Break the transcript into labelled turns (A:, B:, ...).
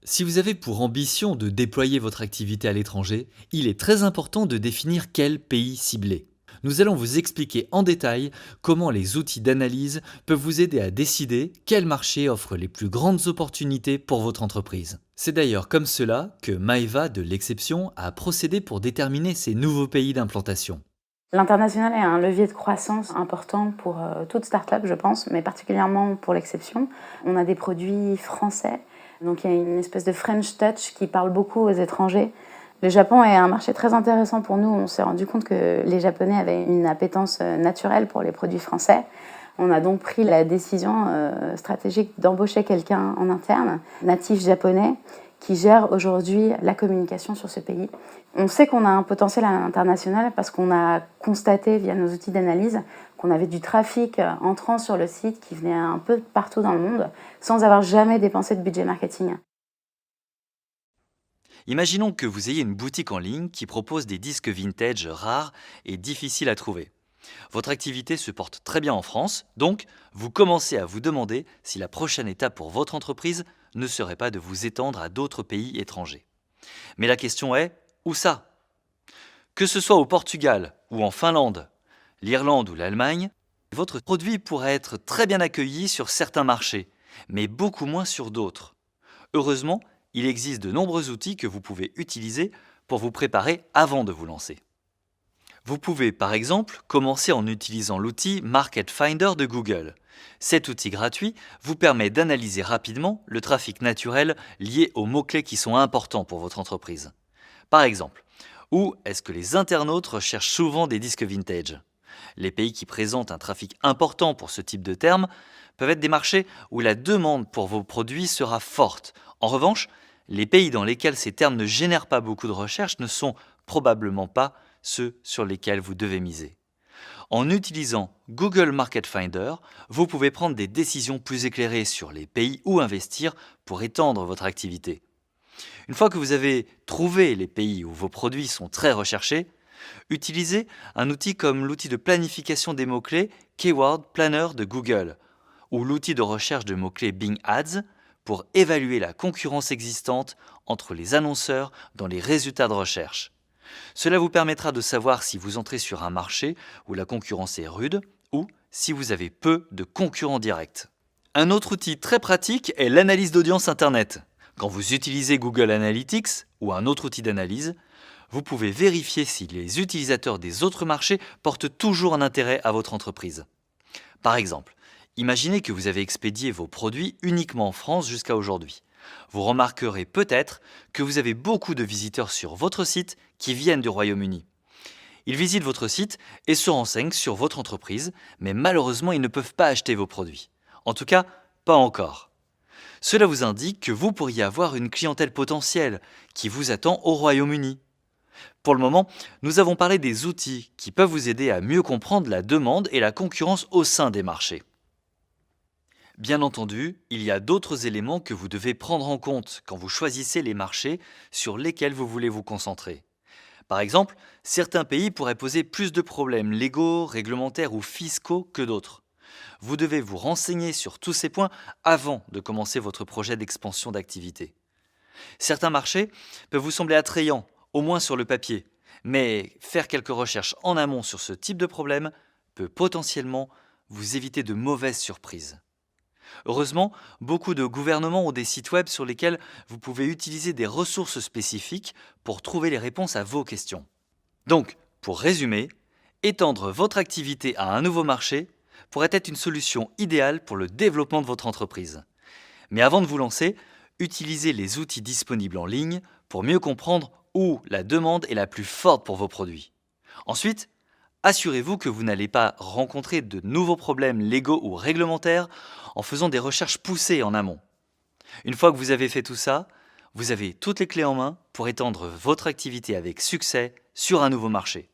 A: Si vous avez pour ambition de déployer votre activité à l'étranger, il est très important de définir quel pays cibler. Nous allons vous expliquer en détail comment les outils d'analyse peuvent vous aider à décider quel marché offre les plus grandes opportunités pour votre entreprise. C'est d'ailleurs comme cela que Maeva de l'Exception a procédé pour déterminer ces nouveaux pays d'implantation.
B: L'international est un levier de croissance important pour toute start-up, je pense, mais particulièrement pour l'exception. On a des produits français, donc il y a une espèce de French touch qui parle beaucoup aux étrangers. Le Japon est un marché très intéressant pour nous. On s'est rendu compte que les Japonais avaient une appétence naturelle pour les produits français. On a donc pris la décision stratégique d'embaucher quelqu'un en interne, natif japonais, qui gère aujourd'hui la communication sur ce pays. On sait qu'on a un potentiel à l'international parce qu'on a constaté via nos outils d'analyse qu'on avait du trafic entrant sur le site qui venait un peu partout dans le monde sans avoir jamais dépensé de budget marketing.
A: Imaginons que vous ayez une boutique en ligne qui propose des disques vintage rares et difficiles à trouver. Votre activité se porte très bien en France, donc vous commencez à vous demander si la prochaine étape pour votre entreprise ne serait pas de vous étendre à d'autres pays étrangers. Mais la question est, où ça? Que ce soit au Portugal ou en Finlande, l'Irlande ou l'Allemagne, votre produit pourrait être très bien accueilli sur certains marchés, mais beaucoup moins sur d'autres. Heureusement, il existe de nombreux outils que vous pouvez utiliser pour vous préparer avant de vous lancer. Vous pouvez par exemple commencer en utilisant l'outil Market Finder de Google. Cet outil gratuit vous permet d'analyser rapidement le trafic naturel lié aux mots-clés qui sont importants pour votre entreprise. Par exemple, où est-ce que les internautes recherchent souvent des disques vintage? Les pays qui présentent un trafic important pour ce type de termes peuvent être des marchés où la demande pour vos produits sera forte. En revanche, les pays dans lesquels ces termes ne génèrent pas beaucoup de recherches ne sont probablement pas ceux sur lesquels vous devez miser. En utilisant Google Market Finder, vous pouvez prendre des décisions plus éclairées sur les pays où investir pour étendre votre activité. Une fois que vous avez trouvé les pays où vos produits sont très recherchés, utilisez un outil comme l'outil de planification des mots-clés Keyword Planner de Google ou l'outil de recherche de mots-clés Bing Ads pour évaluer la concurrence existante entre les annonceurs dans les résultats de recherche. Cela vous permettra de savoir si vous entrez sur un marché où la concurrence est rude ou si vous avez peu de concurrents directs. Un autre outil très pratique est l'analyse d'audience Internet. Quand vous utilisez Google Analytics ou un autre outil d'analyse, vous pouvez vérifier si les utilisateurs des autres marchés portent toujours un intérêt à votre entreprise. Par exemple, imaginez que vous avez expédié vos produits uniquement en France jusqu'à aujourd'hui. Vous remarquerez peut-être que vous avez beaucoup de visiteurs sur votre site qui viennent du Royaume-Uni. Ils visitent votre site et se renseignent sur votre entreprise, mais malheureusement ils ne peuvent pas acheter vos produits. En tout cas, pas encore. Cela vous indique que vous pourriez avoir une clientèle potentielle qui vous attend au Royaume-Uni. Pour le moment, nous avons parlé des outils qui peuvent vous aider à mieux comprendre la demande et la concurrence au sein des marchés. Bien entendu, il y a d'autres éléments que vous devez prendre en compte quand vous choisissez les marchés sur lesquels vous voulez vous concentrer. Par exemple, certains pays pourraient poser plus de problèmes légaux, réglementaires ou fiscaux que d'autres. Vous devez vous renseigner sur tous ces points avant de commencer votre projet d'expansion d'activité. Certains marchés peuvent vous sembler attrayants, au moins sur le papier, mais faire quelques recherches en amont sur ce type de problème peut potentiellement vous éviter de mauvaises surprises. Heureusement, beaucoup de gouvernements ont des sites web sur lesquels vous pouvez utiliser des ressources spécifiques pour trouver les réponses à vos questions. Donc, pour résumer, étendre votre activité à un nouveau marché pourrait être une solution idéale pour le développement de votre entreprise. Mais avant de vous lancer, utilisez les outils disponibles en ligne pour mieux comprendre où la demande est la plus forte pour vos produits. Ensuite, assurez-vous que vous n'allez pas rencontrer de nouveaux problèmes légaux ou réglementaires en faisant des recherches poussées en amont. Une fois que vous avez fait tout ça, vous avez toutes les clés en main pour étendre votre activité avec succès sur un nouveau marché.